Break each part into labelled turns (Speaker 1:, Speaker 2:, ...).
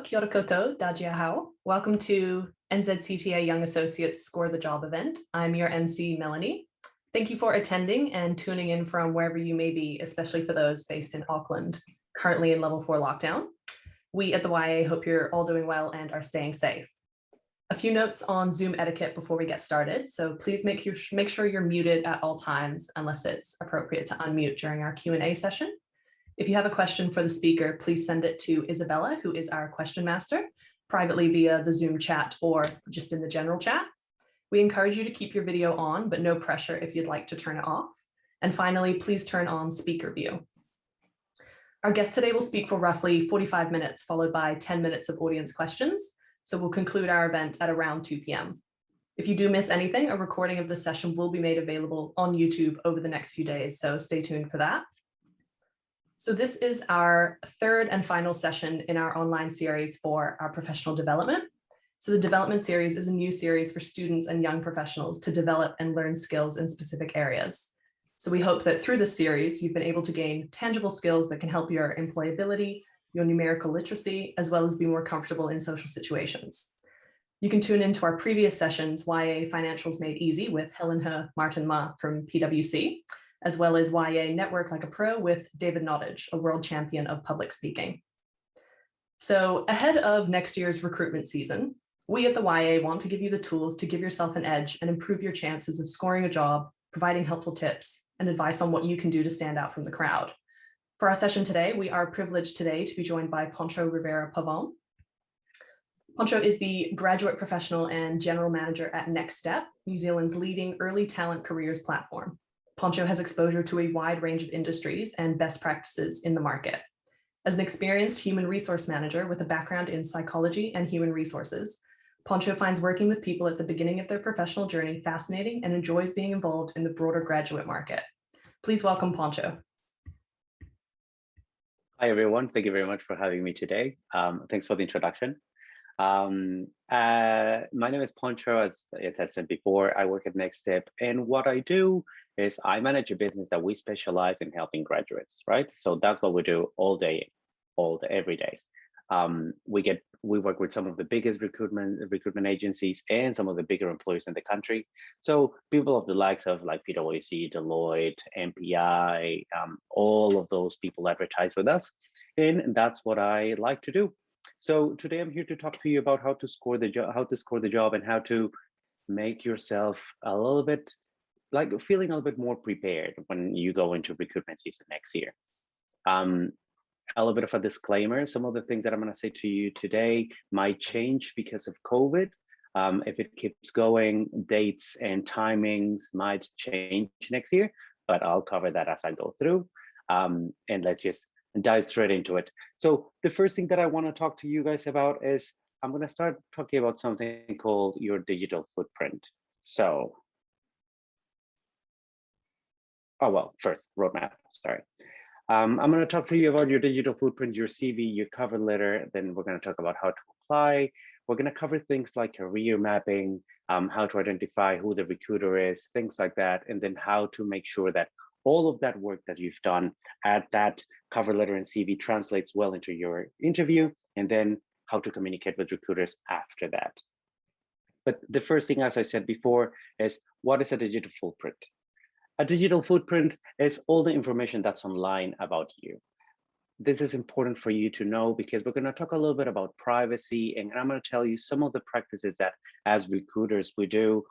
Speaker 1: Hello, kia ora koutou, dajia hao. Welcome to NZCTA Young Associates Score the Job event. I'm your MC, Melanie. Thank you for attending and tuning in from wherever you may be, especially for those based in Auckland, currently in level 4 lockdown. We at the YA hope you're all doing well and are staying safe. A few notes on Zoom etiquette before we get started. So please make sure you're muted at all times unless it's appropriate to unmute during our Q&A session. If you have a question for the speaker, please send it to Isabella, who is our question master, privately via the Zoom chat or just in the general chat. We encourage you to keep your video on, but no pressure if you'd like to turn it off. And finally, please turn on speaker view. Our guest today will speak for roughly 45 minutes, followed by 10 minutes of audience questions. So we'll conclude our event at around 2 p.m. If you do miss anything, a recording of the session will be made available on YouTube over the next few days, so stay tuned for that. So this is our third and final session in our online series for our professional development. So the development series is a new series for students and young professionals to develop and learn skills in specific areas. So we hope that through this series, you've been able to gain tangible skills that can help your employability, your numerical literacy, as well as be more comfortable in social situations. You can tune into our previous sessions, YA Financials Made Easy with Helen Martin Ma from PwC, as well as YA Network Like a Pro with David Nottage, a world champion of public speaking. So ahead of next year's recruitment season, we at the YA want to give you the tools to give yourself an edge and improve your chances of scoring a job, providing helpful tips and advice on what you can do to stand out from the crowd. For our session today, we are privileged today to be joined by Poncho Rivera-Pavon. Poncho is the graduate professional and general manager at Next Step, New Zealand's leading early talent careers platform. Poncho has exposure to a wide range of industries and best practices in the market. As an experienced human resource manager with a background in psychology and human resources, Poncho finds working with people at the beginning of their professional journey fascinating and enjoys being involved in the broader graduate market. Please welcome Poncho.
Speaker 2: Hi, everyone. Thank you very much for having me today. Thanks for the introduction. My name is Poncho, as it has said before. I work at Next Step, and what I do is I manage a business that we specialize in helping graduates, right? So that's what we do all day, every day. We work with some of the biggest recruitment agencies and some of the bigger employers in the country. So people of the likes of like PwC, Deloitte, MPI, all of those people advertise with us, and that's what I like to do. So today I'm here to talk to you about how to score the job, and how to make yourself a little bit like feeling a little bit more prepared when you go into recruitment season next year. A little bit of a disclaimer: some of the things that I'm going to say to you today might change because of COVID. If it keeps going, dates and timings might change next year, but I'll cover that as I go through. And let's just dive straight into it. So the first thing that I want to talk to you guys about is I'm going to start talking about something called your digital footprint. So, first, roadmap, sorry. I'm going to talk to you about your digital footprint, your CV, your cover letter. Then we're going to talk about how to apply. We're going to cover things like career mapping, how to identify who the recruiter is, things like that, and then how to make sure that all of that work that you've done at that cover letter and CV translates well into your interview, and then how to communicate with recruiters after that. But the first thing, as I said before, is what is a digital footprint? A digital footprint is all the information that's online about you. This is important for you to know because we're going to talk a little bit about privacy, and I'm going to tell you some of the practices that as recruiters we do,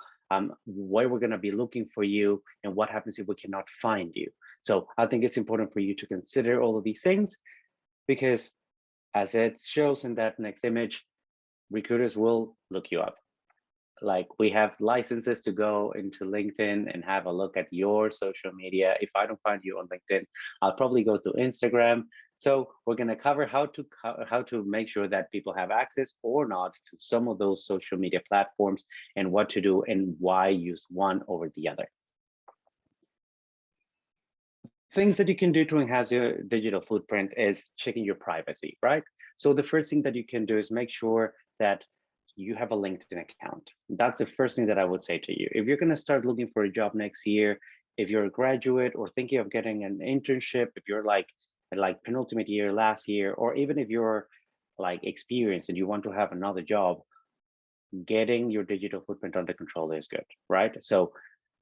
Speaker 2: where we're going to be looking for you, and what happens if we cannot find you. So I think it's important for you to consider all of these things because, as it shows in that next image, recruiters will look you up. Like, we have licenses to go into LinkedIn and have a look at your social media. If I don't find you on LinkedIn, I'll probably go to Instagram. So we're going to cover how to make sure that people have access or not to some of those social media platforms, and what to do and why use one over the other. Things that you can do to enhance your digital footprint is checking your privacy, right? So the first thing that you can do is make sure that you have a LinkedIn account. That's the first thing that I would say to you. If you're going to start looking for a job next year, if you're a graduate or thinking of getting an internship, if you're like penultimate year last year, or even if you're like experience and you want to have another job, getting your digital footprint under control is good, right? So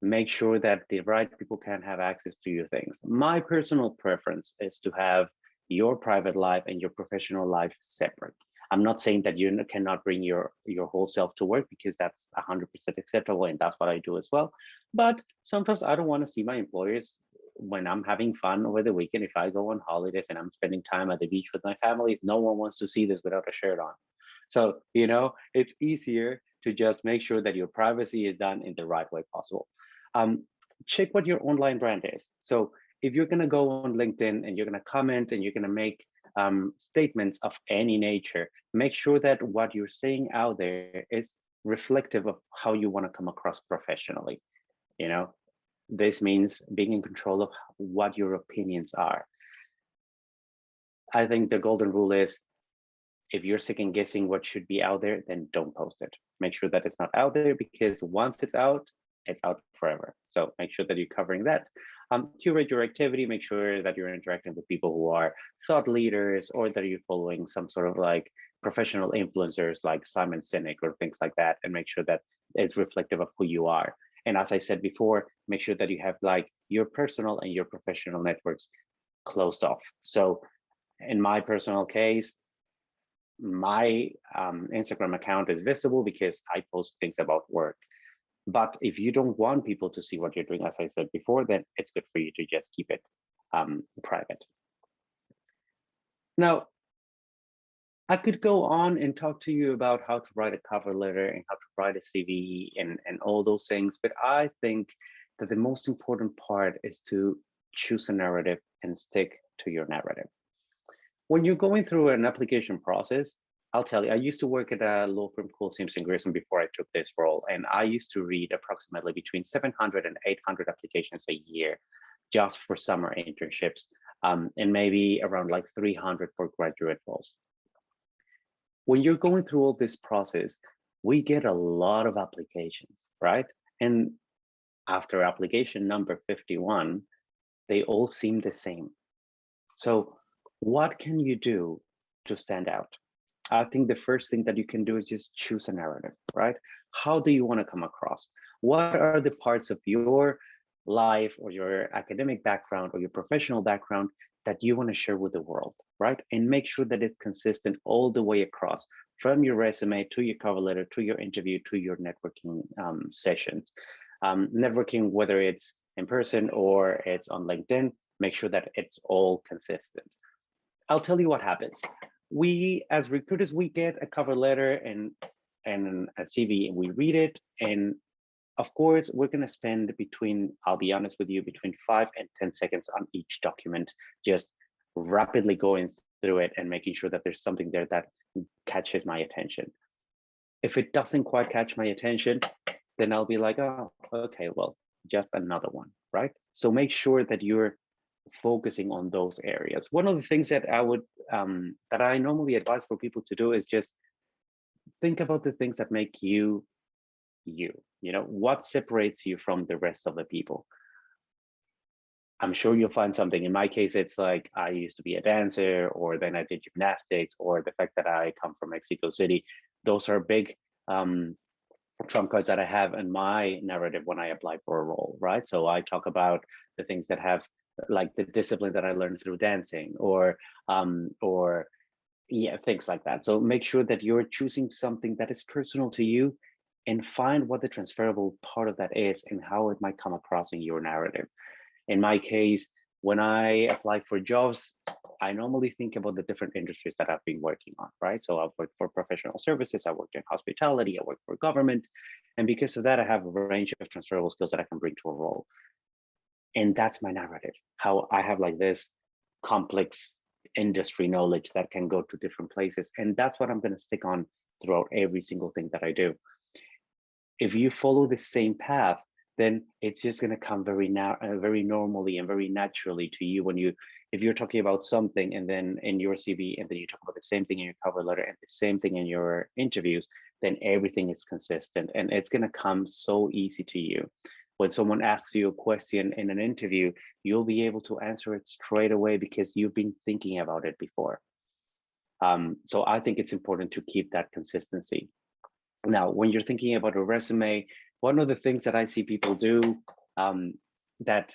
Speaker 2: make sure that the right people can have access to your things. My personal preference is to have your private life and your professional life separate. I'm not saying that you cannot bring your whole self to work, because that's 100% acceptable and that's what I do as well. But sometimes I don't want to see my employers when I'm having fun over the weekend. If I go on holidays and I'm spending time at the beach with my families, no one wants to see this without a shirt on. So, it's easier to just make sure that your privacy is done in the right way possible. Um, Check what your online brand is. So if you're going to go on LinkedIn and you're going to comment and you're going to make statements of any nature, make sure that what you're saying out there is reflective of how you want to come across professionally. This means being in control of what your opinions are. I think the golden rule is, if you're second guessing what should be out there, then don't post it. Make sure that it's not out there, because once it's out forever. So make sure that you're covering that. Curate your activity, make sure that you're interacting with people who are thought leaders, or that you're following some sort of like professional influencers like Simon Sinek or things like that, and make sure that it's reflective of who you are. And as I said before, make sure that you have like your personal and your professional networks closed off. So in my personal case, my Instagram account is visible because I post things about work. But if you don't want people to see what you're doing, as I said before, then it's good for you to just keep it private. Now, I could go on and talk to you about how to write a cover letter and how to write a CV and all those things, but I think that the most important part is to choose a narrative and stick to your narrative. When you're going through an application process, I'll tell you, I used to work at a law firm called Simpson Grierson before I took this role, and I used to read approximately between 700 and 800 applications a year just for summer internships, and maybe around like 300 for graduate roles. When you're going through all this process, we get a lot of applications, right? And after application number 51, they all seem the same. So what can you do to stand out? I think the first thing that you can do is just choose a narrative, right? How do you want to come across? What are the parts of your life or your academic background or your professional background that you want to share with the world, right? And make sure that it's consistent all the way across, from your resume to your cover letter, to your interview, to your networking sessions. Networking, whether it's in person or it's on LinkedIn, make sure that it's all consistent. I'll tell you what happens. We, as recruiters, we get a cover letter and a CV, and we read it. And of course, we're going to spend between, I'll be honest with you, between 5 and 10 seconds on each document, just rapidly going through it and making sure that there's something there that catches my attention. If it doesn't quite catch my attention, then I'll be like, oh, okay, well, just another one, right? So make sure that you're focusing on those areas. One of the things that I would that I normally advise for people to do is just think about the things that make you you. What separates you from the rest of the people. I'm sure you'll find something. In my case, it's like I used to be a dancer, or then I did gymnastics, or the fact that I come from Mexico City. Those are big trump cards that I have in my narrative when I apply for a role, right? So I talk about the things that have, like, the discipline that I learned through dancing, or yeah, things like that. So make sure that you're choosing something that is personal to you, and find what the transferable part of that is and how it might come across in your narrative. In my case, when I apply for jobs, I normally think about the different industries that I've been working on, right? So I've worked for professional services, I worked in hospitality, I worked for government. And because of that, I have a range of transferable skills that I can bring to a role. And that's my narrative, how I have like this complex industry knowledge that can go to different places. And that's what I'm going to stick on throughout every single thing that I do. If you follow the same path, then it's just going to come very normally and very naturally to you. If you're talking about something, and then in your CV, and then you talk about the same thing in your cover letter and the same thing in your interviews, then everything is consistent, and it's going to come so easy to you. When someone asks you a question in an interview, you'll be able to answer it straight away because you've been thinking about it before. So I think it's important to keep that consistency. Now, when you're thinking about a resume, one of the things that I see people do that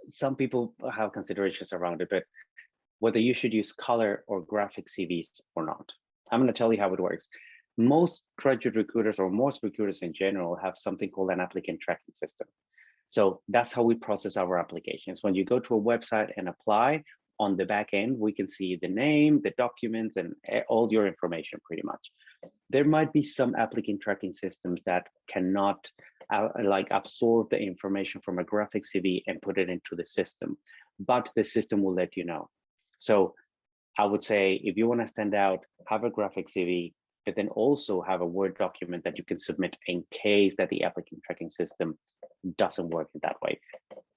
Speaker 2: some people have considerations around it, but whether you should use color or graphic CVs or not. I'm going to tell you how it works. Most graduate recruiters, or most recruiters in general, have something called an applicant tracking system. So that's how we process our applications. When you go to a website and apply, on the back end, we can see the name, the documents, and all your information pretty much. There might be some applicant tracking systems that cannot like absorb the information from a graphic CV and put it into the system, but the system will let you know. So I would say if you want to stand out, have a graphic CV, but then also have a Word document that you can submit in case that the applicant tracking system doesn't work in that way.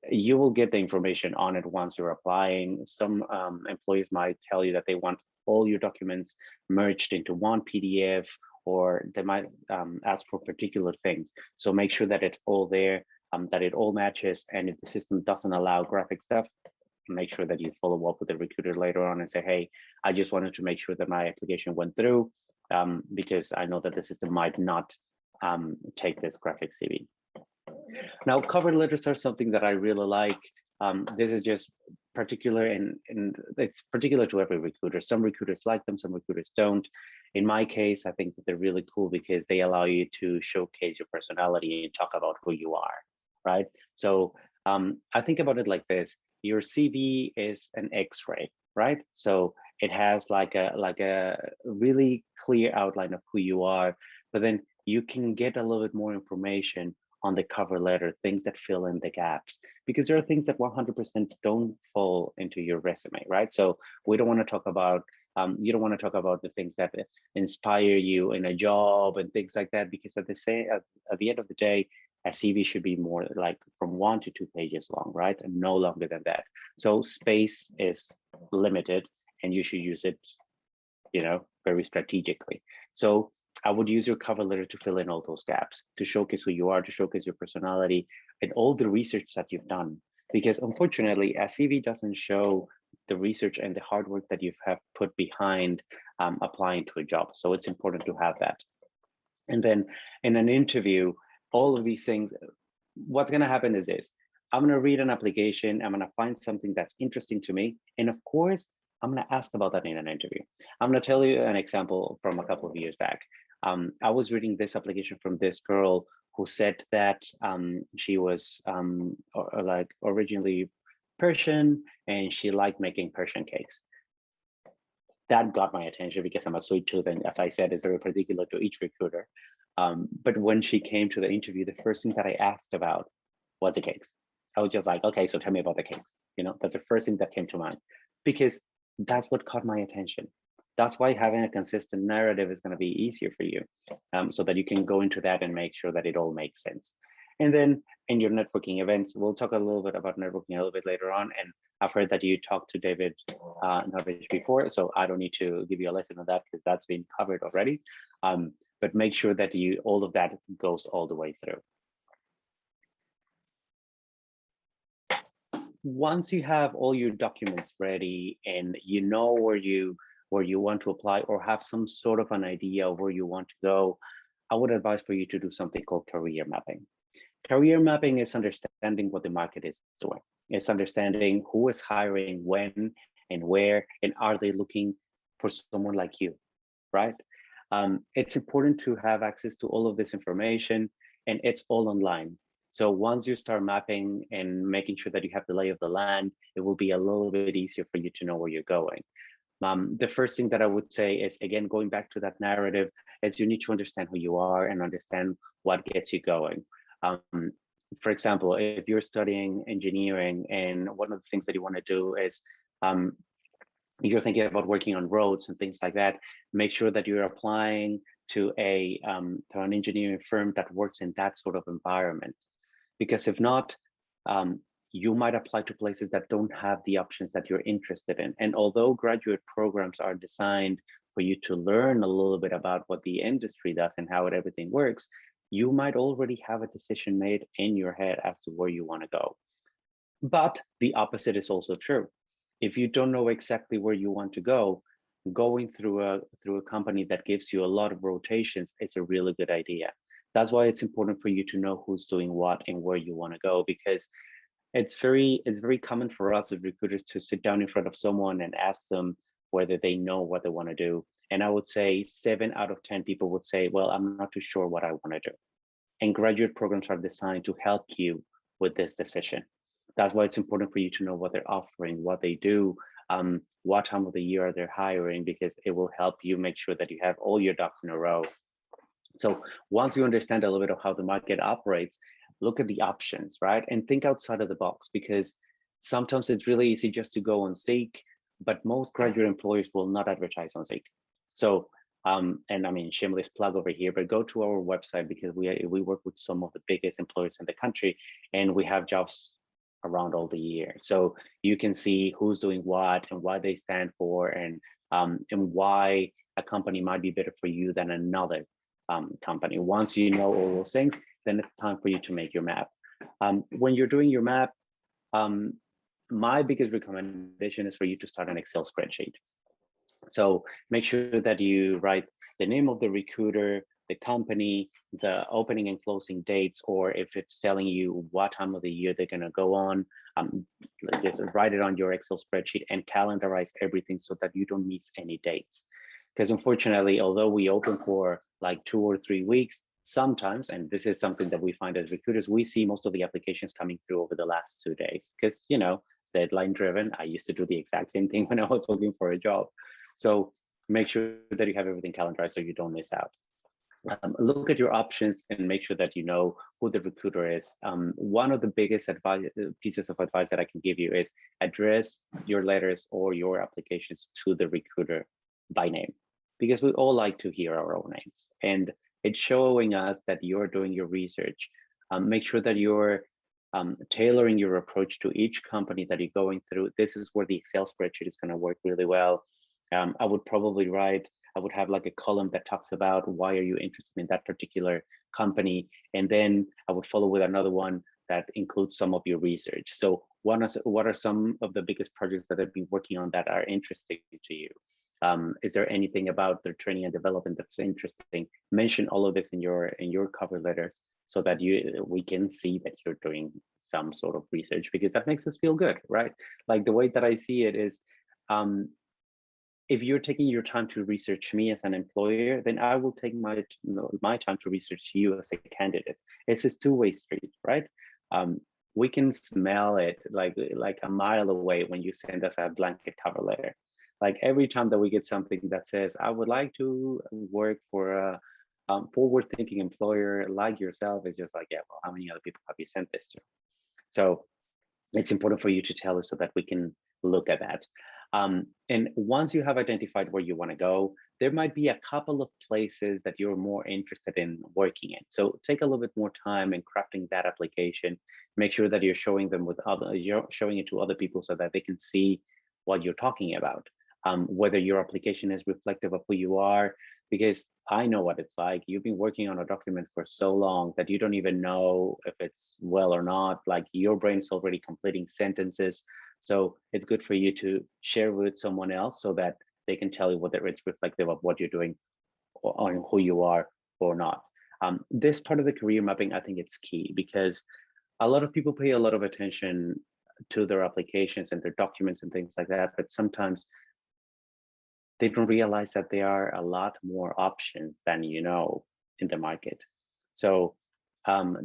Speaker 2: You will get the information on it once you're applying. Some employees might tell you that they want all your documents merged into one PDF, or they might ask for particular things. So make sure that it's all there, that it all matches. And if the system doesn't allow graphic stuff, make sure that you follow up with the recruiter later on and say, hey, I just wanted to make sure that my application went through because I know that the system might not take this graphic CV. Now, cover letters are something that I really like. This is just particular, and it's particular to every recruiter. Some recruiters like them, some recruiters don't. In my case, I think that they're really cool because they allow you to showcase your personality and talk about who you are, right? So I think about it like this. Your CV is an X-ray, right? So it has like a really clear outline of who you are, but then you can get a little bit more information on the cover letter, things that fill in the gaps, because there are things that 100% don't fall into your resume, right? So we don't want to talk about, you don't want to talk about the things that inspire you in a job and things like that, because at the end of the day, a CV should be more like from 1 to 2 pages long, right? And no longer than that. So space is limited and you should use it, very strategically. So I would use your cover letter to fill in all those gaps, to showcase who you are, to showcase your personality and all the research that you've done. Because unfortunately, a CV doesn't show the research and the hard work that you have put behind applying to a job. So it's important to have that. And then in an interview, all of these things, what's going to happen is this. I'm going to read an application. I'm going to find something that's interesting to me. And of course, I'm going to ask about that in an interview. I'm going to tell you an example from a couple of years back. I was reading this application from this girl who said that she was like originally Persian and she liked making Persian cakes. That got my attention because I'm a sweet tooth, and as I said, it's very particular to each recruiter. But when she came to the interview, the first thing that I asked about was the cakes. I was just like, okay, so tell me about the cakes. That's the first thing that came to mind, because that's what caught my attention. That's why having a consistent narrative is going to be easier for you, so that you can go into that and make sure that it all makes sense. And then in your networking events, we'll talk a little bit about networking a little bit later on. And I've heard that you talked to David Norwich before, so I don't need to give you a lesson on that because that's been covered already. But make sure that all of that goes all the way through. Once you have all your documents ready and you know where you want to apply or have some sort of an idea of where you want to go, I would advise for you to do something called career mapping. Career mapping is understanding what the market is doing. It's understanding who is hiring, when and where, and are they looking for someone like you, right? It's important to have access to all of this information, and it's all online. So once you start mapping and making sure that you have the lay of the land, it will be a little bit easier for you to know where you're going. The first thing that I would say is, again, going back to that narrative, is you need to understand who you are and understand what gets you going. For example, if you're studying engineering and one of the things that you want to do is you're thinking about working on roads and things like that, make sure that you're applying to an engineering firm that works in that sort of environment. Because if not, you might apply to places that don't have the options that you're interested in. And although graduate programs are designed for you to learn a little bit about what the industry does and how everything works, you might already have a decision made in your head as to where you want to go. But the opposite is also true. If you don't know exactly where you want to go, going through a company that gives you a lot of rotations is a really good idea. That's why it's important for you to know who's doing what and where you want to go, because it's very common for us as recruiters to sit down in front of someone and ask them whether they know what they want to do. And I would say 7 out of 10 people would say, well, I'm not too sure what I want to do. And graduate programs are designed to help you with this decision. That's why it's important for you to know what they're offering, what they do, what time of the year they're hiring, because it will help you make sure that you have all your ducks in a row. So once you understand a little bit of how the market operates, look at the options, right? And think outside of the box, because sometimes it's really easy just to go on Seek, but most graduate employers will not advertise on Seek. So, and I mean, shameless plug over here, but go to our website, because we work with some of the biggest employers in the country, and we have jobs around all the year. So you can see who's doing what and what they stand for, and why a company might be better for you than another company. Once you know all those things, then it's time for you to make your map. When you're doing your map, my biggest recommendation is for you to start an Excel spreadsheet. So make sure that you write the name of the recruiter, the company, the opening and closing dates, or if it's telling you what time of the year they're going to go on, just write it on your Excel spreadsheet and calendarize everything so that you don't miss any dates. Because unfortunately, although we open for like 2 or 3 weeks, sometimes, and this is something that we find as recruiters, we see most of the applications coming through over the last 2 days, because, you know, deadline driven. I used to do the exact same thing when I was looking for a job. So make sure that you have everything calendarized so you don't miss out. Look at your options and make sure that you know who the recruiter is. One of the biggest pieces of advice that I can give you is address your letters or your applications to the recruiter by name, because we all like to hear our own names, and it's showing us that you're doing your research. Make sure that you're tailoring your approach to each company that you're going through. This is where the Excel spreadsheet is going to work really well. I would have like a column that talks about why are you interested in that particular company, and then I would follow with another one that includes some of your research. So what are some of the biggest projects that I've been working on that are interesting to you? Is there anything about their training and development that's interesting? Mention all of this in your cover letters so that we can see that you're doing some sort of research, because that makes us feel good, right? Like the way that I see it is, if you're taking your time to research me as an employer, then I will take my time to research you as a candidate. It's a two-way street, right? We can smell it like a mile away when you send us a blanket cover letter. Like every time that we get something that says, I would like to work for a forward-thinking employer like yourself, it's just like, yeah, well, how many other people have you sent this to? So it's important for you to tell us so that we can look at that. And once you have identified where you want to go, there might be a couple of places that you're more interested in working in. So take a little bit more time in crafting that application. Make sure that you're showing it to other people so that they can see what you're talking about. Whether your application is reflective of who you are, because I know what it's like. You've been working on a document for so long that you don't even know if it's well or not. Like your brain's already completing sentences. So it's good for you to share with someone else so that they can tell you whether it's reflective of what you're doing on who you are or not. This part of the career mapping, I think it's key, because a lot of people pay a lot of attention to their applications and their documents and things like that, but sometimes they don't realize that there are a lot more options than you know in the market. So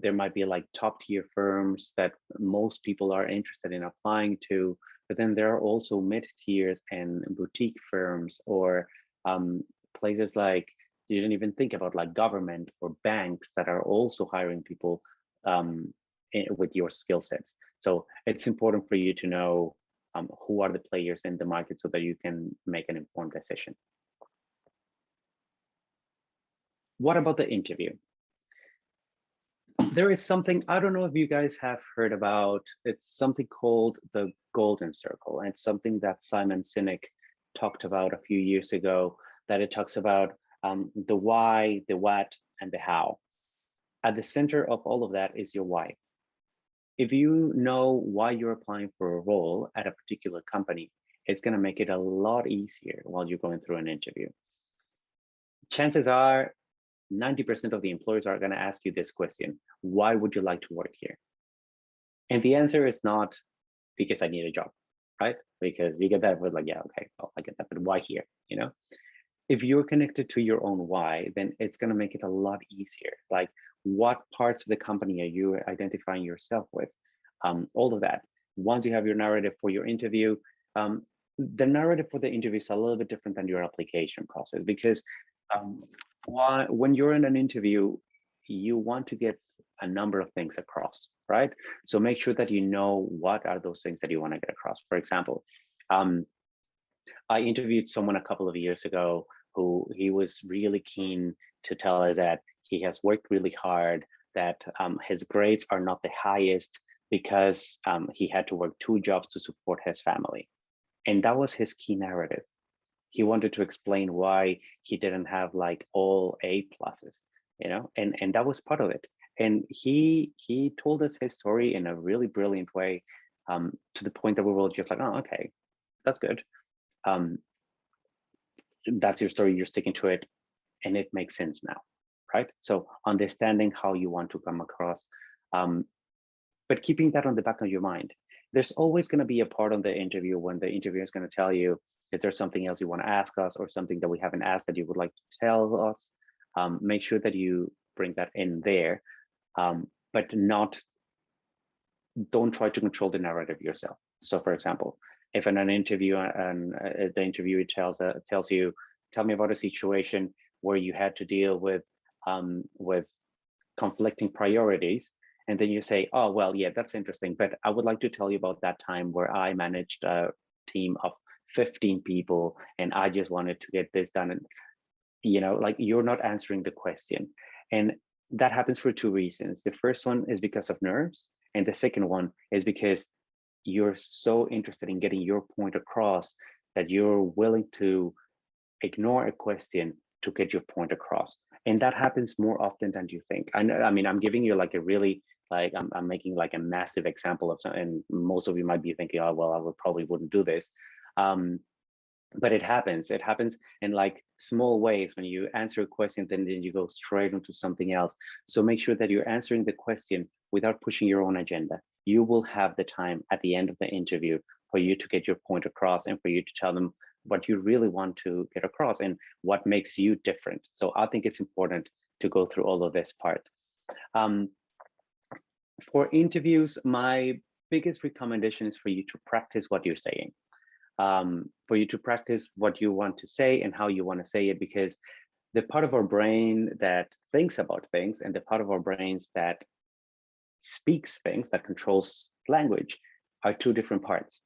Speaker 2: there might be like top tier firms that most people are interested in applying to, but then there are also mid tiers and boutique firms, or places like you didn't even think about, like government or banks that are also hiring people with your skill sets. So it's important for you to know who are the players in the market so that you can make an informed decision. What about the interview? There is something, I don't know if you guys have heard about, it's something called the Golden Circle, and it's something that Simon Sinek talked about a few years ago, that it talks about the why, the what, and the how. At the center of all of that is your why. If you know why you're applying for a role at a particular company, it's going to make it a lot easier while you're going through an interview. Chances are 90% of the employers are going to ask you this question: why would you like to work here? And the answer is not because I need a job, right? Because you get that with like, yeah, okay, well, I get that, but why here? You know, if you're connected to your own why, then it's going to make it a lot easier. Like, what parts of the company are you identifying yourself with? All of that. Once you have your narrative for your interview, the narrative for the interview is a little bit different than your application process, because when you're in an interview, you want to get a number of things across, right? So make sure that you know what are those things that you want to get across. For example, I interviewed someone a couple of years ago who he was really keen to tell us that he has worked really hard, that his grades are not the highest because he had to work 2 jobs to support his family. And that was his key narrative. He wanted to explain why he didn't have like all A pluses, you know, and that was part of it. And he told us his story in a really brilliant way, to the point that we were just like, oh, okay, that's good. That's your story, you're sticking to it, and it makes sense now, right? So understanding how you want to come across, but keeping that on the back of your mind. There's always going to be a part of the interview when the interviewer is going to tell you, is there something else you want to ask us, or something that we haven't asked that you would like to tell us? Make sure that you bring that in there, but don't try to control the narrative yourself. So for example, if in an interview and the interviewer tells you, tell me about a situation where you had to deal with conflicting priorities, and then you say, oh, well, yeah, that's interesting, but I would like to tell you about that time where I managed a team of 15 people and I just wanted to get this done. And, you know, like, you're not answering the question. And that happens for 2 reasons. The first one is because of nerves. And the second one is because you're so interested in getting your point across that you're willing to ignore a question to get your point across. And that happens more often than you think. I mean, I'm giving you like a really, like, I'm making like a massive example of something, and most of you might be thinking, oh, well, I would probably wouldn't do this. But it happens in like small ways. When you answer a question, then you go straight into something else. So make sure that you're answering the question without pushing your own agenda. You will have the time at the end of the interview for you to get your point across, and for you to tell them what you really want to get across and what makes you different. So I think it's important to go through all of this part. For interviews, my biggest recommendation is for you to practice what you're saying. For you to practice what you want to say and how you want to say it, because the part of our brain that thinks about things and the part of our brains that speaks things, that controls language, are 2 different parts.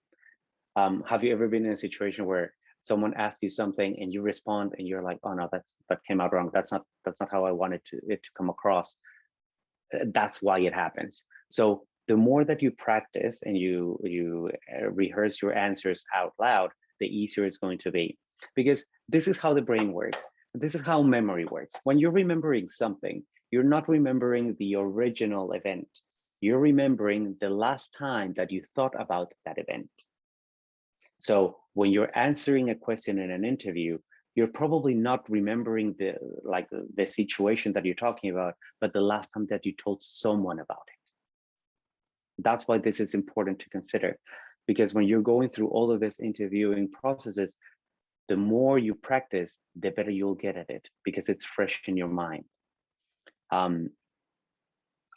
Speaker 2: Have you ever been in a situation where someone asks you something and you respond and you're like, oh no, that came out wrong. That's not how I wanted it to come across. That's why it happens. So the more that you practice and you rehearse your answers out loud, the easier it's going to be. Because this is how the brain works. This is how memory works. When you're remembering something, you're not remembering the original event. You're remembering the last time that you thought about that event. So when you're answering a question in an interview, you're probably not remembering the situation that you're talking about, but the last time that you told someone about it. That's why this is important to consider, because when you're going through all of this interviewing processes, the more you practice, the better you'll get at it, because it's fresh in your mind. I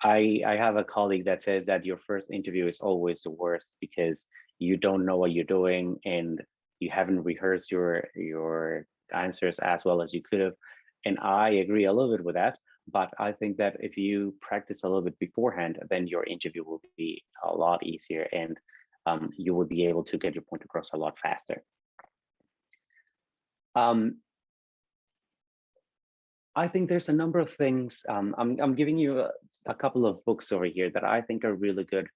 Speaker 2: have a colleague that says that your first interview is always the worst, because you don't know what you're doing and you haven't rehearsed your answers as well as you could have. And I agree a little bit with that, but I think that if you practice a little bit beforehand, then your interview will be a lot easier, and you will be able to get your point across a lot faster. I think there's a number of things. I'm giving you a couple of books over here that I think are really good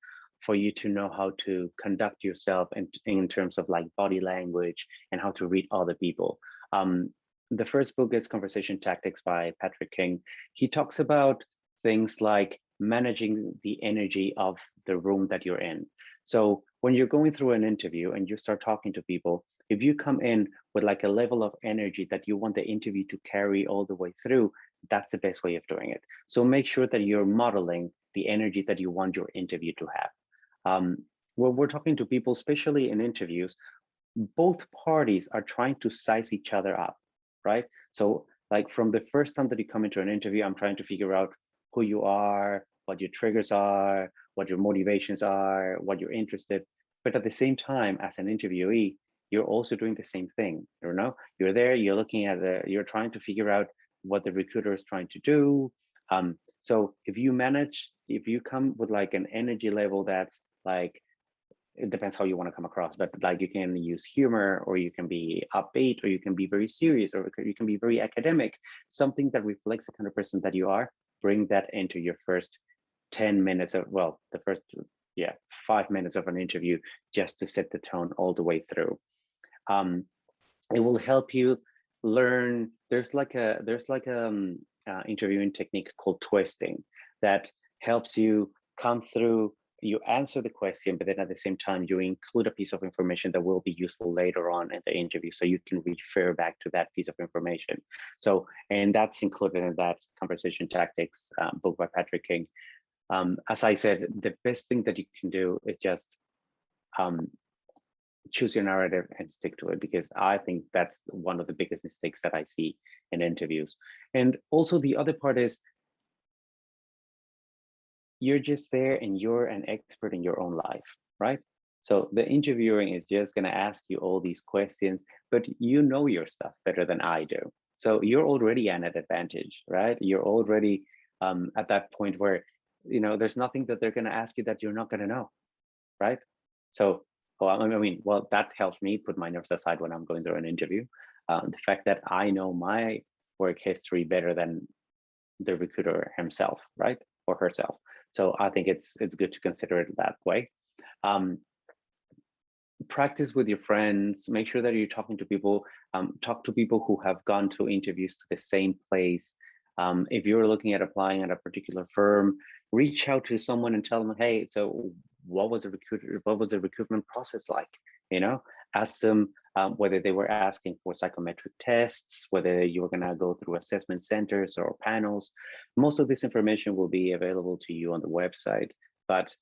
Speaker 2: for you to know how to conduct yourself in terms of like body language and how to read other people. The first book is Conversation Tactics by Patrick King. He talks about things like managing the energy of the room that you're in. So when you're going through an interview and you start talking to people, if you come in with like a level of energy that you want the interview to carry all the way through, that's the best way of doing it. So make sure that you're modeling the energy that you want your interview to have. When we're talking to people, especially in interviews, both parties are trying to size each other up, right? So like from the first time that you come into an interview, I'm trying to figure out who you are, what your triggers are, what your motivations are, what you're interested. But at the same time, as an interviewee, you're also doing the same thing. You know, you're there, you're looking at you're trying to figure out what the recruiter is trying to do. So if you come with like an energy level that's like, it depends how you want to come across, but like you can use humor, or you can be upbeat, or you can be very serious, or you can be very academic, something that reflects the kind of person that you are. Bring that into your first 10 minutes of, well, the first, 5 minutes of an interview, just to set the tone all the way through. It will help you learn. There's like a interviewing technique called twisting that helps you come through. You answer the question, but then at the same time, you include a piece of information that will be useful later on in the interview, so you can refer back to that piece of information. So, and that's included in that Conversation Tactics book by Patrick King. As I said, the best thing that you can do is just choose your narrative and stick to it, because I think that's one of the biggest mistakes that I see in interviews. And also the other part is, you're just there and you're an expert in your own life, right? So the interviewing is just going to ask you all these questions, but you know your stuff better than I do. So you're already at an advantage, right? You're already at that point where, there's nothing that they're going to ask you that you're not going to know, right? So, well, that helps me put my nerves aside when I'm going through an interview. The fact that I know my work history better than the recruiter himself, right? Or herself. So I think it's good to consider it that way. Practice with your friends. Make sure that you're talking to people. Talk to people who have gone to interviews to the same place. If you're looking at applying at a particular firm, reach out to someone and tell them, hey, so what was the recruitment process like? Ask them whether they were asking for psychometric tests, whether you were going to go through assessment centers or panels. Most of this information will be available to you on the website, but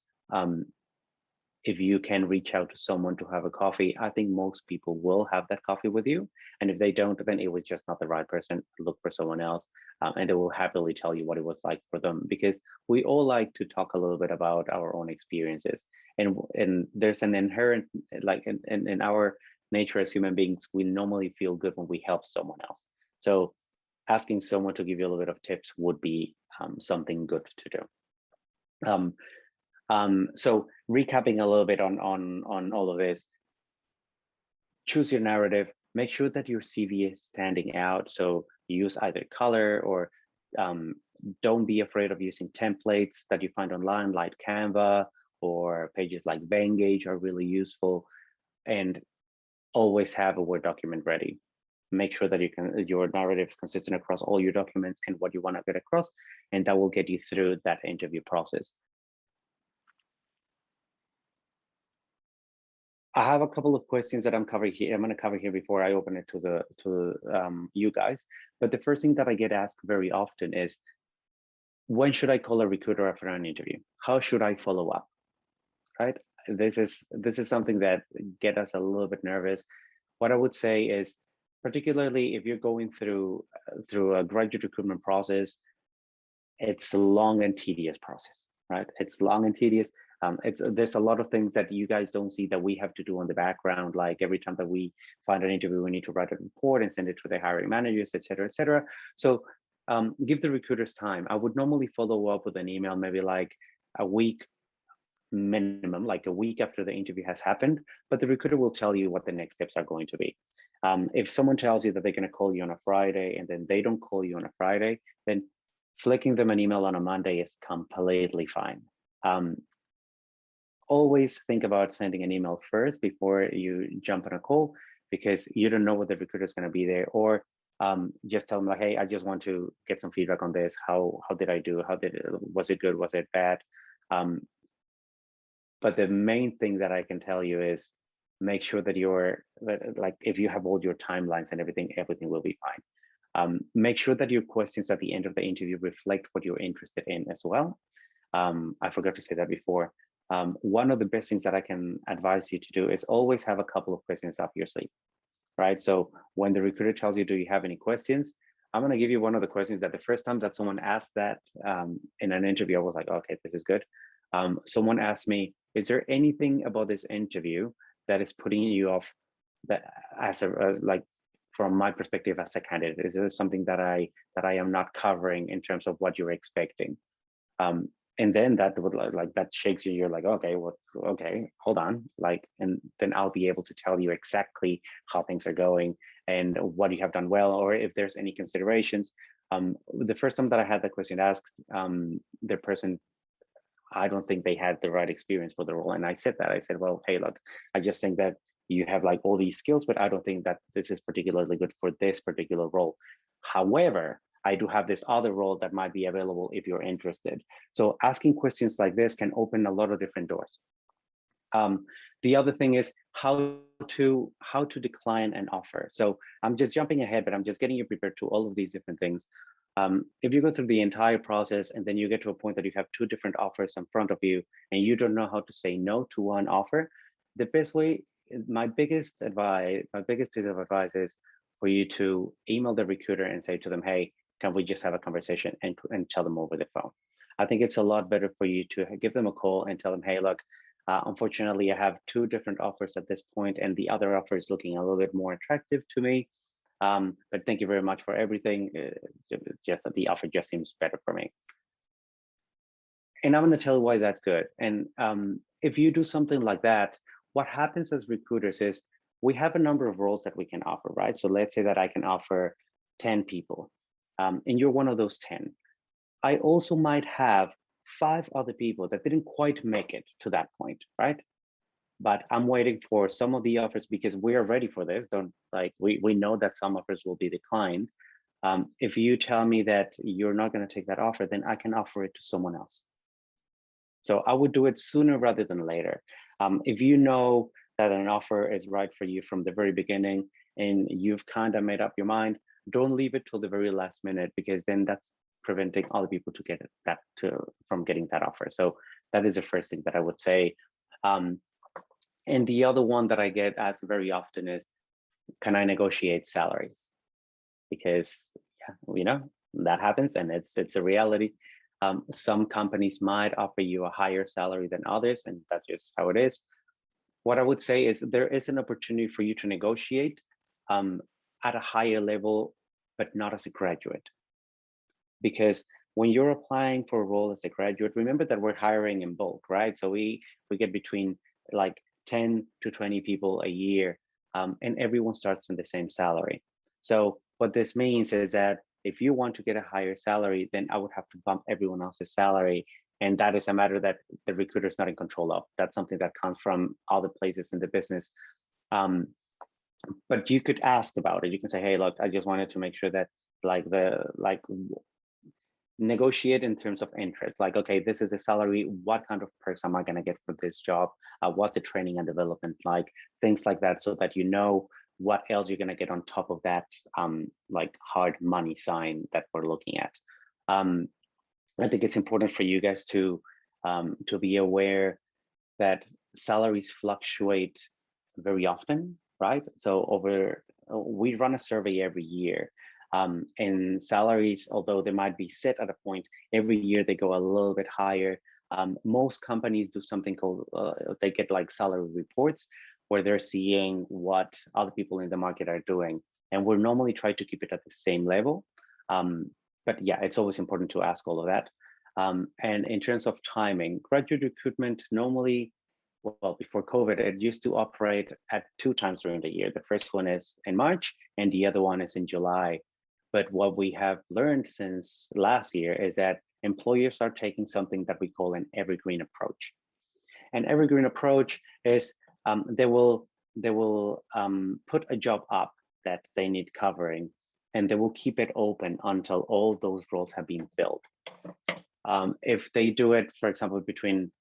Speaker 2: if you can reach out to someone to have a coffee, I think most people will have that coffee with you. And if they don't, then it was just not the right person. Look for someone else, and they will happily tell you what it was like for them, because we all like to talk a little bit about our own experiences. And there's an inherent, like in our nature as human beings, we normally feel good when we help someone else. So asking someone to give you a little bit of tips would be something good to do. So recapping a little bit on all of this, choose your narrative, make sure that your CV is standing out. So use either color, or don't be afraid of using templates that you find online, like Canva, or pages like Bangage are really useful. And always have a Word document ready. Make sure that your narrative is consistent across all your documents and what you want to get across, and that will get you through that interview process. I have a couple of questions that I'm going to cover here before I open it to you guys. But the first thing that I get asked very often is, when should I call a recruiter after an interview? How should I follow up? Right? This is something that gets us a little bit nervous. What I would say is, particularly if you're going through a graduate recruitment process, it's a long and tedious process, right? It's long and tedious. There's a lot of things that you guys don't see that we have to do on the background. Like every time that we find an interview, we need to write a report and send it to the hiring managers, et cetera, et cetera. So give the recruiters time. I would normally follow up with an email, maybe like a week minimum, like a week after the interview has happened, but the recruiter will tell you what the next steps are going to be. If someone tells you that they're going to call you on a Friday and then they don't call you on a Friday, then flicking them an email on a Monday is completely fine. Always think about sending an email first before you jump on a call, because you don't know what the recruiter is going to be there. Or just tell them like, hey, I just want to get some feedback on this. How did I do? Was it good? Was it bad? But the main thing that I can tell you is make sure that like if you have all your timelines and everything will be fine. Make sure that your questions at the end of the interview reflect what you're interested in as well. I forgot to say that before. One of the best things that I can advise you to do is always have a couple of questions up your sleeve, right? So when the recruiter tells you, do you have any questions? I'm going to give you one of the questions that the first time that someone asked that in an interview, I was like, okay, this is good. Someone asked me, is there anything about this interview that is putting you off, that as like from my perspective as a candidate? Is there something that I am not covering in terms of what you're expecting? And then that would like that shakes you. You're like, okay, what? Okay, hold on. Like, and then I'll be able to tell you exactly how things are going and what you have done well, or if there's any considerations. The first time that I had that question asked, the person, I don't think they had the right experience for the role, and I said that. I said, well, hey, look, I just think that you have like all these skills, but I don't think that this is particularly good for this particular role. However, I do have this other role that might be available if you're interested. So asking questions like this can open a lot of different doors. The other thing is how to decline an offer. So I'm just jumping ahead, but I'm just getting you prepared to all of these different things. If you go through the entire process and then you get to a point that you have two different offers in front of you and you don't know how to say no to one offer, the best way, my biggest piece of advice is for you to email the recruiter and say to them, hey, can we just have a conversation and tell them over the phone? I think it's a lot better for you to give them a call and tell them, hey, look, unfortunately, I have two different offers at this point, and the other offer is looking a little bit more attractive to me. But thank you very much for everything. Just that the offer just seems better for me. And I'm going to tell you why that's good. And if you do something like that, what happens as recruiters is we have a number of roles that we can offer, right? So let's say that I can offer 10 people, and you're one of those 10. I also might have 5 other people that didn't quite make it to that point, right? But I'm waiting for some of the offers because we are ready for this. Don't like we know that some offers will be declined. If you tell me that you're not going to take that offer, then I can offer it to someone else. So I would do it sooner rather than later. If you know that an offer is right for you from the very beginning and you've kind of made up your mind, don't leave it till the very last minute, because then that's preventing other people to get from getting that offer. So that is the first thing that I would say. And the other one that I get asked very often is, can I negotiate salaries? Because yeah, that happens and it's a reality. Some companies might offer you a higher salary than others, and that's just how it is. What I would say is there is an opportunity for you to negotiate at a higher level, but not as a graduate. Because when you're applying for a role as a graduate, remember that we're hiring in bulk, right? So we get between like 10 to 20 people a year, and everyone starts on the same salary. So what this means is that if you want to get a higher salary, then I would have to bump everyone else's salary. And that is a matter that the recruiter is not in control of. That's something that comes from other places in the business. But you could ask about it. You can say, hey, look, I just wanted to make sure that negotiate in terms of interest. Like, okay, this is a salary. What kind of person am I going to get for this job? What's the training and development like? Things like that, so that you know what else you're going to get on top of that, like hard money sign that we're looking at. I think it's important for you guys to be aware that salaries fluctuate very often, right? So we run a survey every year. And salaries, although they might be set at a point, every year they go a little bit higher. Most companies do something called, they get like salary reports where they're seeing what other people in the market are doing. And we're normally trying to keep it at the same level. But yeah, it's always important to ask all of that. And in terms of timing, graduate recruitment normally, well, before COVID, it used to operate at 2 times during the year. The first one is in March and the other one is in July. But what we have learned since last year is that employers are taking something that we call an evergreen approach. An evergreen approach is they will put a job up that they need covering, and they will keep it open until all those roles have been filled. If they do it, for example, between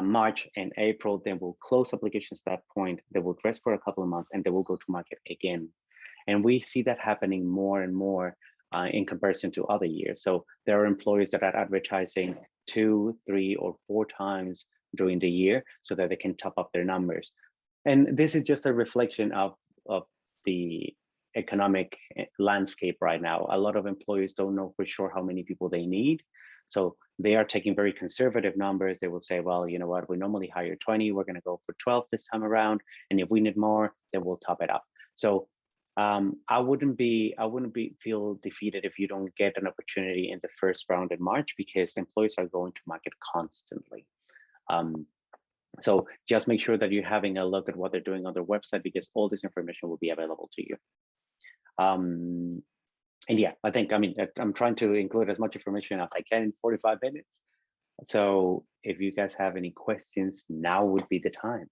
Speaker 2: March and April, then we'll close applications at that point. They will rest for a couple of months and they will go to market again. And we see that happening more and more in comparison to other years. So there are employers that are advertising 2, 3, or 4 times during the year so that they can top up their numbers. And this is just a reflection of the economic landscape right now. A lot of employers don't know for sure how many people they need. So they are taking very conservative numbers. They will say, well, you know what, we normally hire 20, we're going to go for 12 this time around. And if we need more, then we'll top it up. So I wouldn't feel defeated if you don't get an opportunity in the first round in March, because employees are going to market constantly. So just make sure that you're having a look at what they're doing on their website, because all this information will be available to you. And yeah, I'm trying to include as much information as I can in 45 minutes. So if you guys have any questions, now would be the time.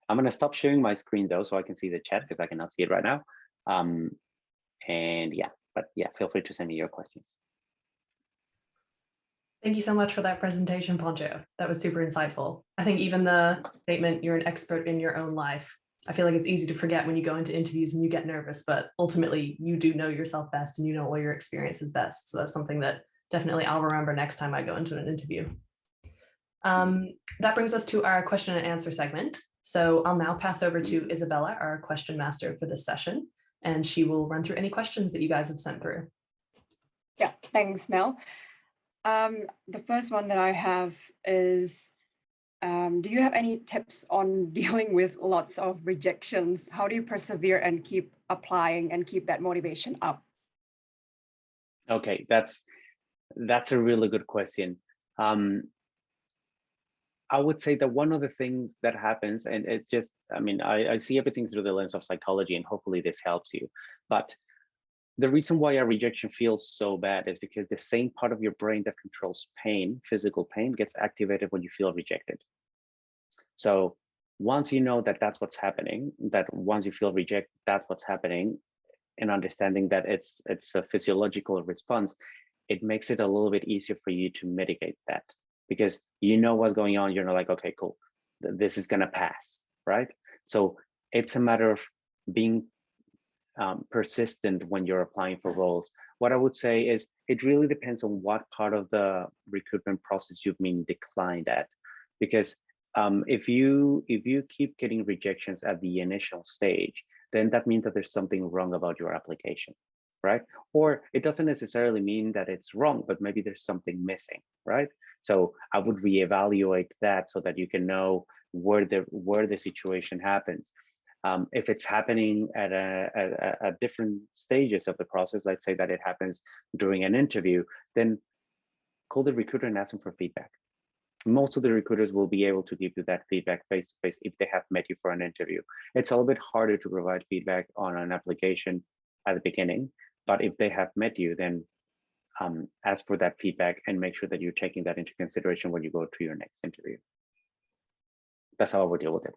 Speaker 2: I'm going to stop sharing my screen though, so I can see the chat, because I cannot see it right now. And yeah, but yeah, feel free to send me your questions.
Speaker 1: Thank you so much for that presentation, Poncho. That was super insightful. I think even the statement, you're an expert in your own life, I feel like it's easy to forget when you go into interviews and you get nervous, but ultimately you do know yourself best and you know what your experience is best. So that's something that definitely I'll remember next time I go into an interview. That brings us to our question and answer segment. So I'll now pass over to Isabella, our question master for this session, and she will run through any questions that you guys have sent through.
Speaker 3: Yeah, thanks, Mel. The first one that I have is, do you have any tips on dealing with lots of rejections? How do you persevere and keep applying and keep that motivation up?
Speaker 2: Okay, that's a really good question. I would say that one of the things that happens, and it's just, I see everything through the lens of psychology, and hopefully this helps you. But the reason why a rejection feels so bad is because the same part of your brain that controls pain, physical pain, gets activated when you feel rejected. So once you know that that's what's happening, that once you feel rejected, that's what's happening, and understanding that it's a physiological response, it makes it a little bit easier for you to mitigate that, because you know what's going on. You're like, okay, cool, this is gonna pass, right? So it's a matter of being persistent when you're applying for roles. What I would say is it really depends on what part of the recruitment process you've been declined at, because if you keep getting rejections at the initial stage, then that means that there's something wrong about your application, right? Or it doesn't necessarily mean that it's wrong, but maybe there's something missing, right? So I would reevaluate that so that you can know where the situation happens. If it's happening at different stages of the process, let's say that it happens during an interview, then call the recruiter and ask them for feedback. Most of the recruiters will be able to give you that feedback face to face if they have met you for an interview. It's a little bit harder to provide feedback on an application at the beginning, but if they have met you, then ask for that feedback and make sure that you're taking that into consideration when you go to your next interview. That's how I would deal with it.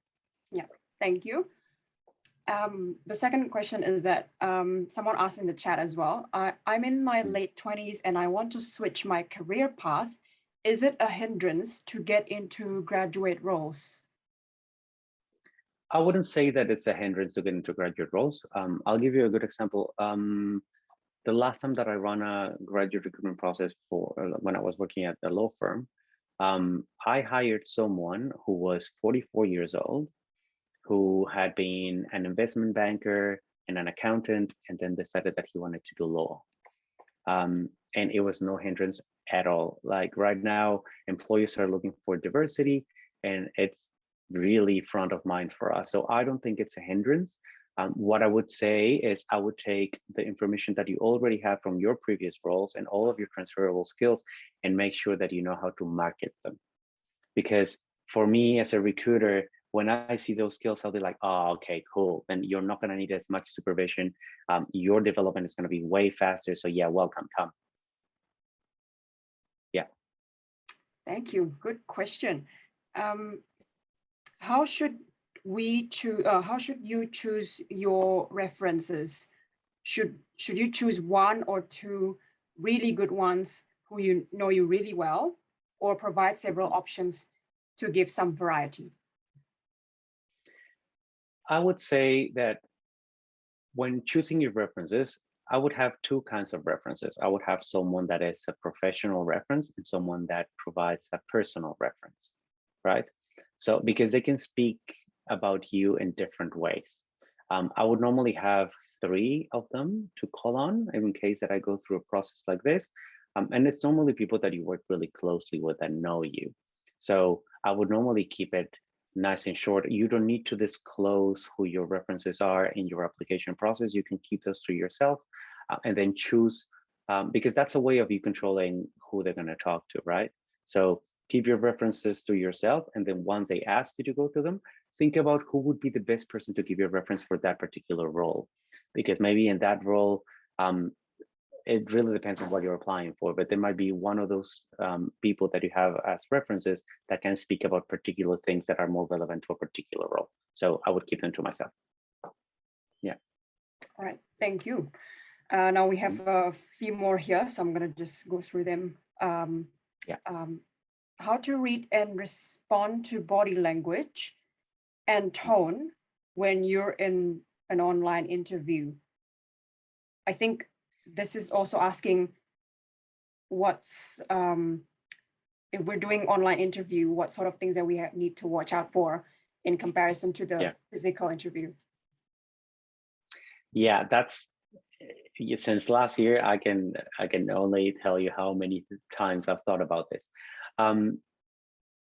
Speaker 3: Yeah, thank you. The second question is that someone asked in the chat as well. I'm in my late 20s and I want to switch my career path. Is it a hindrance to get into graduate roles?
Speaker 2: I wouldn't say that it's a hindrance to get into graduate roles. I'll give you a good example. The last time that I ran a graduate recruitment process for when I was working at a law firm, I hired someone who was 44 years old, who had been an investment banker and an accountant, and then decided that he wanted to do law. And it was no hindrance at all. Like right now, employers are looking for diversity, and it's really front of mind for us. So I don't think it's a hindrance. What I would say is I would take the information that you already have from your previous roles and all of your transferable skills and make sure that you know how to market them. Because for me as a recruiter, when I see those skills, I'll be like, oh, okay, cool. Then you're not going to need as much supervision. Your development is going to be way faster. So yeah, welcome, come. Yeah.
Speaker 3: Thank you. Good question. How should we choose? How should you choose your references? Should you choose one or two really good ones who you know you really well, or provide several options to give some variety?
Speaker 2: I would say that when choosing your references, I would have two kinds of references. I would have someone that is a professional reference and someone that provides a personal reference, right? So because they can speak about you in different ways. I would normally have three of them to call on in case that I go through a process like this. And it's normally people that you work really closely with and know you. So I would normally keep it nice and short. You don't need to disclose who your references are in your application process. You can keep those to yourself and then choose, because that's a way of you controlling who they're going to talk to, right? So keep your references to yourself. And then once they ask you to go to them, think about who would be the best person to give you a reference for that particular role. Because maybe in that role, it really depends on what you're applying for, but there might be one of those people that you have as references that can speak about particular things that are more relevant to a particular role. So I would keep them to myself. Yeah.
Speaker 3: All right, thank you. Now we have a few more here, so I'm going to just go through them. How to read and respond to body language and tone when you're in an online interview. I think this is also asking what's, if we're doing online interview, what sort of things that we need to watch out for in comparison to the physical interview.
Speaker 2: Yeah, that's, since last year, I can only tell you how many times I've thought about this.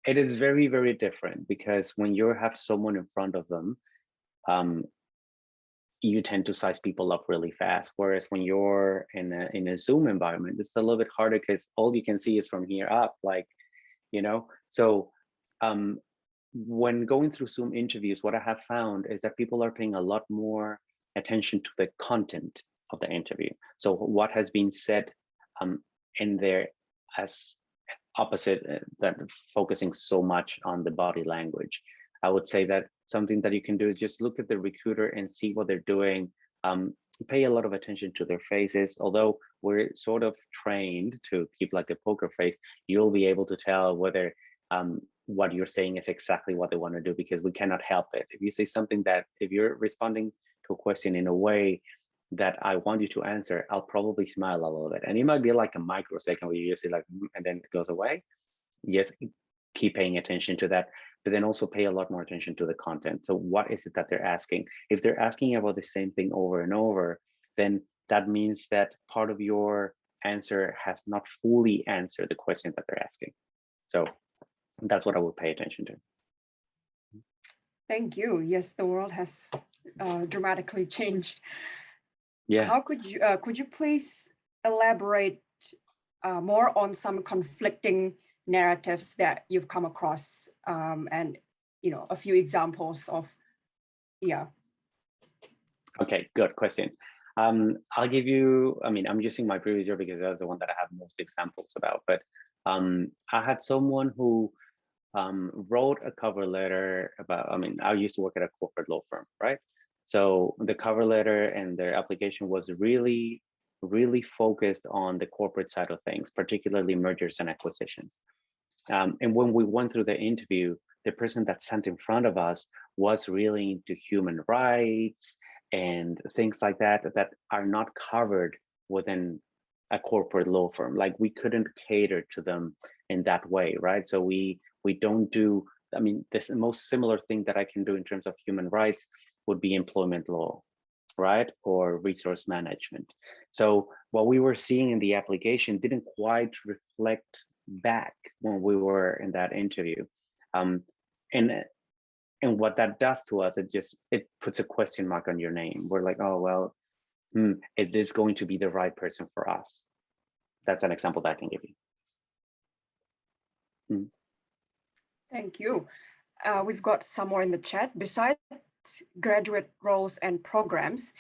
Speaker 2: It is very, very different because when you have someone in front of them, you tend to size people up really fast. Whereas when you're in a Zoom environment, it's a little bit harder because all you can see is from here up, like, you know. So when going through Zoom interviews, what I have found is that people are paying a lot more attention to the content of the interview. So what has been said in there as opposite that focusing so much on the body language. I would say that something that you can do is just look at the recruiter and see what they're doing. Pay a lot of attention to their faces. Although we're sort of trained to keep like a poker face, you'll be able to tell whether what you're saying is exactly what they want to do, because we cannot help it. If you say something that, if you're responding to a question in a way that I want you to answer, I'll probably smile a little bit. And it might be like a microsecond where you just say like, and then it goes away. Yes, keep paying attention to that, but then also pay a lot more attention to the content. So what is it that they're asking? If they're asking about the same thing over and over, then that means that part of your answer has not fully answered the question that they're asking. So that's what I would pay attention to.
Speaker 3: Thank you. Yes, the world has dramatically changed.
Speaker 2: Yeah.
Speaker 3: How could you please elaborate more on some conflicting narratives that you've come across, and a few examples of,
Speaker 2: Okay, good question. I'll give you, I mean, I'm using my previous year because that's the one that I have most examples about, but I had someone who wrote a cover letter about, I mean, I used to work at a corporate law firm, right? So the cover letter and their application was really, really focused on the corporate side of things, particularly mergers and acquisitions. And when we went through the interview, the person that sat in front of us was really into human rights and things like that that are not covered within a corporate law firm. Like we couldn't cater to them in that way, right? So we don't do, I mean, this most similar thing that I can do in terms of human rights would be employment law, right? Or resource management. So what we were seeing in the application didn't quite reflect back when we were in that interview. And what that does to us, it puts a question mark on your name. We're like, oh, well, is this going to be the right person for us? That's an example that I can give you.
Speaker 3: Thank you. We've got some more in the chat. Besides graduate roles and programs,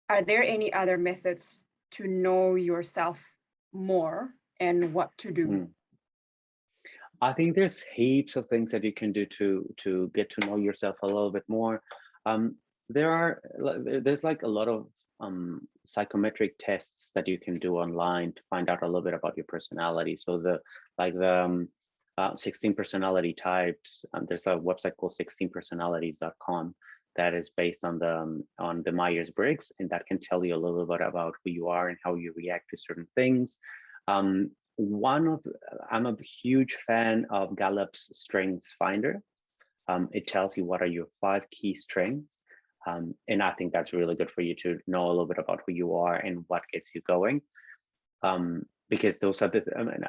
Speaker 3: are there any other methods to know yourself more and what to do?
Speaker 2: I think there's heaps of things that you can do to get to know yourself a little bit more. There's like a lot of psychometric tests that you can do online to find out a little bit about your personality. So 16 personality types. There's a website called 16personalities.com that is based on the Myers-Briggs, and that can tell you a little bit about who you are and how you react to certain things. I'm a huge fan of Gallup's Strengths Finder. It tells you what are your 5 key strengths. And I think that's really good for you to know a little bit about who you are and what gets you going. Because those are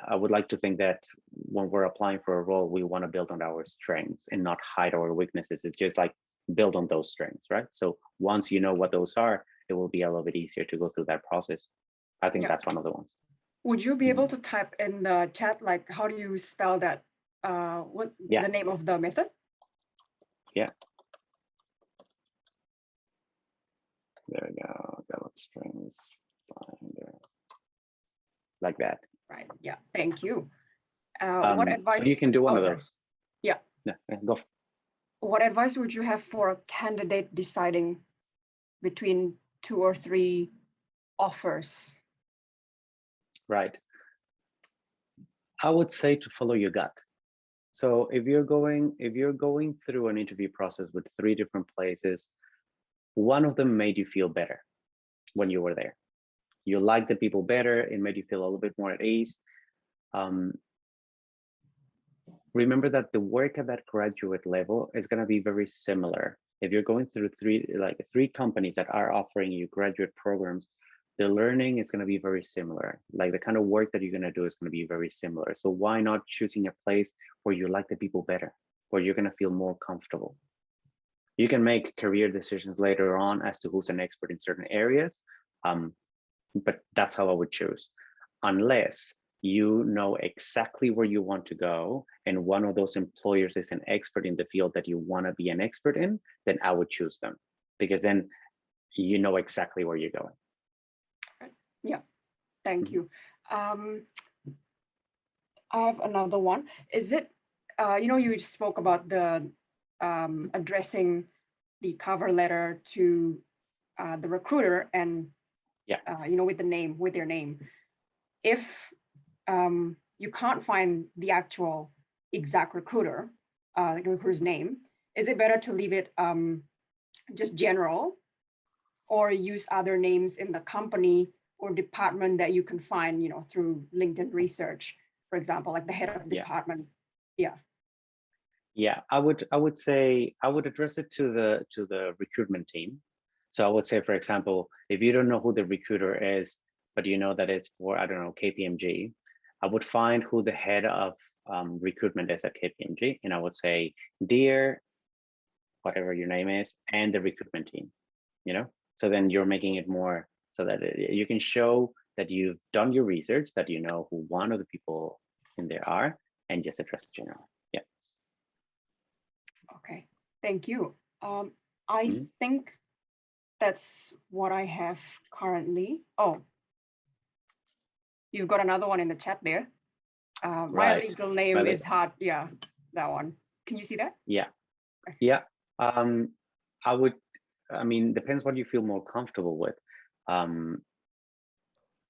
Speaker 2: I would like to think that when we're applying for a role, we want to build on our strengths and not hide our weaknesses. It's just like build on those strengths, right? So once you know what those are, it will be a little bit easier to go through that process. I think that's one of the ones.
Speaker 3: Would you be able to type in the chat, like, how do you spell that? What the name of the method?
Speaker 2: Yeah. There we go. Gallup Strengths Finder. Like that.
Speaker 3: Right. Yeah. Thank you. What advice?
Speaker 2: So you can do one of those.
Speaker 3: Yeah.
Speaker 2: Yeah. Go.
Speaker 3: What advice would you have for a candidate deciding between 2 or 3 offers?
Speaker 2: Right. I would say to follow your gut. So if you're going through an interview process with 3 different places, one of them made you feel better when you were there. You like the people better, it made you feel a little bit more at ease. Remember that the work at that graduate level is going to be very similar. If you're going through 3 companies that are offering you graduate programs, the learning is going to be very similar. Like the kind of work that you're going to do is going to be very similar. So why not choosing a place where you like the people better, where you're going to feel more comfortable? You can make career decisions later on as to who's an expert in certain areas, but that's how I would choose. Unless you know exactly where you want to go and one of those employers is an expert in the field that you want to be an expert in, then I would choose them, because then you know exactly where you're going.
Speaker 3: Yeah, thank you. I have another one. Is it, you spoke about the addressing the cover letter to the recruiter and, with their name. If you can't find the actual exact recruiter, the recruiter's name, is it better to leave it just general, or use other names in the company or department that you can find, through LinkedIn research, for example, like the head of the department?
Speaker 2: Yeah, I would say I would address it to the recruitment team. So I would say, for example, if you don't know who the recruiter is, but you know that it's for, I don't know, KPMG, I would find who the head of recruitment is at KPMG, and I would say, dear, whatever your name is, and the recruitment team, So then you're making it more so that you can show that you've done your research, that you know who one of the people in there are, and just address it generally. Yeah.
Speaker 3: Okay, thank you. I think that's what I have currently. Oh, you've got another one in the chat there. My legal name is hard. Yeah, that one. Can you see that?
Speaker 2: Yeah.
Speaker 3: Okay.
Speaker 2: Yeah. Depends what you feel more comfortable with.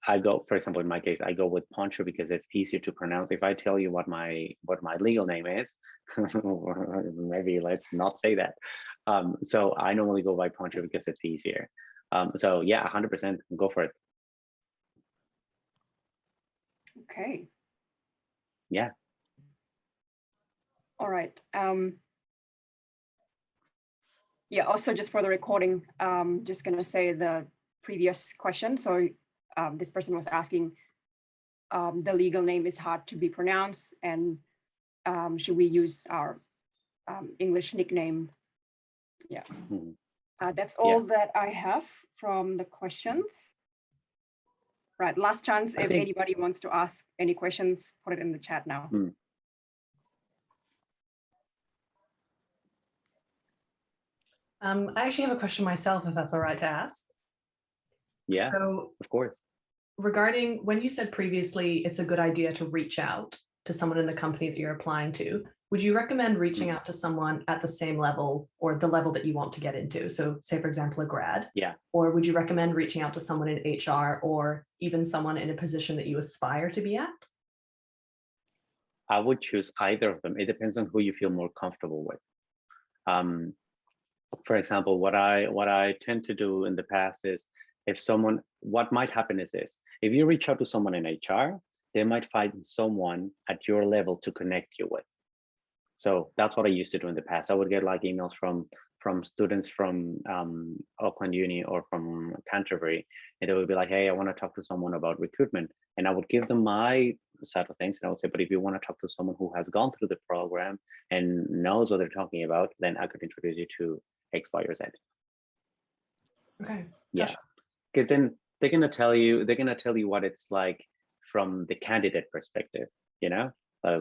Speaker 2: I go, for example, in my case, I go with Poncho because it's easier to pronounce. If I tell you what my legal name is, maybe let's not say that. So I normally go by Poncho because it's easier. So yeah, 100% go for it.
Speaker 3: Okay.
Speaker 2: Yeah.
Speaker 3: All right. Yeah, also just for the recording, just gonna say the previous question. So this person was asking, the legal name is hard to be pronounced, and should we use our English nickname? Yeah. That's all that I have from the questions. Right, last chance if anybody wants to ask any questions, put it in the chat now.
Speaker 1: I actually have a question myself, if that's all right to ask.
Speaker 2: Yeah,
Speaker 1: so
Speaker 2: of course.
Speaker 1: Regarding when you said previously, it's a good idea to reach out to someone in the company that you're applying to. Would you recommend reaching out to someone at the same level or the level that you want to get into? So say, for example, a grad.
Speaker 2: Yeah.
Speaker 1: Or would you recommend reaching out to someone in HR or even someone in a position that you aspire to be at?
Speaker 2: I would choose either of them. It depends on who you feel more comfortable with. For example, what I tend to do in the past is, if someone, what might happen is this: if you reach out to someone in HR, they might find someone at your level to connect you with. So that's what I used to do in the past. I would get like emails from students from Auckland Uni or from Canterbury, and they would be like, hey, I want to talk to someone about recruitment. And I would give them my side of things. And I would say, but if you want to talk to someone who has gone through the program and knows what they're talking about, then I could introduce you to X, Y, or Z.
Speaker 1: Okay.
Speaker 2: Yeah.
Speaker 1: Gotcha.
Speaker 2: Because then they're gonna tell you what it's like from the candidate perspective,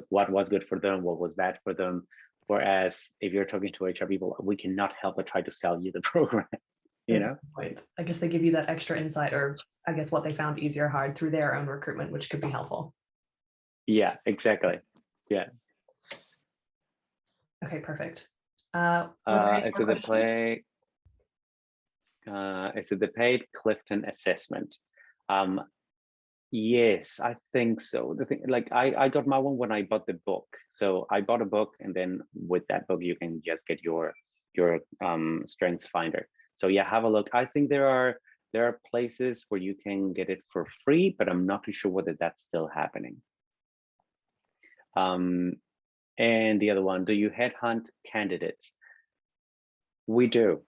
Speaker 2: what was good for them, what was bad for them. Whereas if you're talking to HR people, we cannot help but try to sell you the program,
Speaker 1: That's a good point. I guess they give you that extra insight, or I guess what they found easy or hard through their own recruitment, which could be helpful.
Speaker 2: Yeah, exactly. Yeah.
Speaker 1: Okay, perfect.
Speaker 2: Is it the paid Clifton assessment? Yes, I think so. The thing, like I got my one when I bought the book. So I bought a book, and then with that book you can just get your strengths finder. So yeah, have a look. I think there are places where you can get it for free, but I'm not too sure whether that's still happening. And the other one, do you headhunt candidates? We do.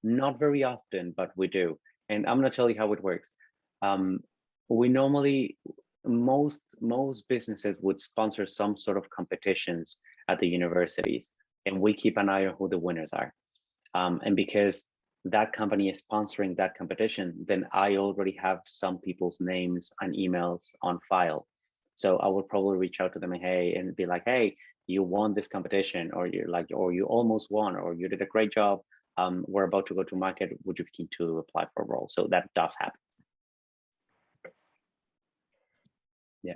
Speaker 2: Not very often, but we do. And I'm going to tell you how it works. We normally, most businesses would sponsor some sort of competitions at the universities, and we keep an eye on who the winners are. And because that company is sponsoring that competition, then I already have some people's names and emails on file. So I would probably reach out to them and be like, hey, you won this competition, or you almost won, or you did a great job. We're about to go to market. Would you be keen to apply for a role? So that does happen. Yeah.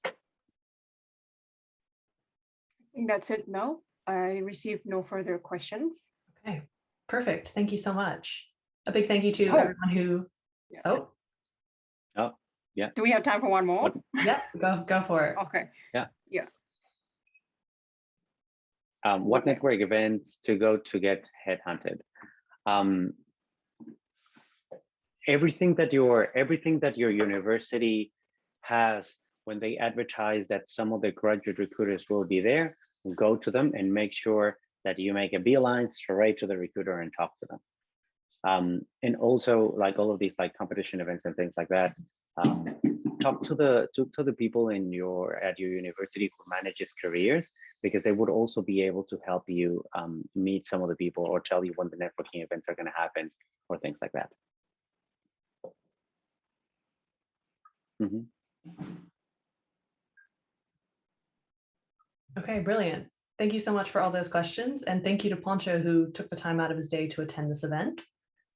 Speaker 3: I think that's it, Mel. I received no further questions.
Speaker 1: Okay, perfect. Thank you so much. A big thank you to everyone who.
Speaker 3: Yeah.
Speaker 1: Oh,
Speaker 2: yeah.
Speaker 3: Do we have time for one more?
Speaker 1: Yeah, go for it.
Speaker 3: Okay.
Speaker 2: Yeah.
Speaker 3: Yeah.
Speaker 2: What network events to go to get headhunted? Everything that your university has, when they advertise that some of the graduate recruiters will be there, go to them and make sure that you make a beeline straight to the recruiter and talk to them. And also, like all of these like competition events and things like that, talk to the people at your university who manages careers, because they would also be able to help you meet some of the people, or tell you when the networking events are going to happen, or things like that.
Speaker 1: Okay, brilliant. Thank you so much for all those questions. And thank you to Poncho, who took the time out of his day to attend this event.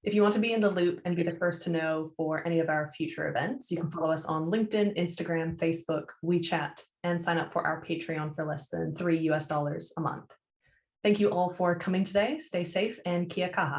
Speaker 1: If you want to be in the loop and be the first to know for any of our future events, you can follow us on LinkedIn, Instagram, Facebook, WeChat, and sign up for our Patreon for less than $3 a month. Thank you all for coming today. Stay safe, and kia kaha.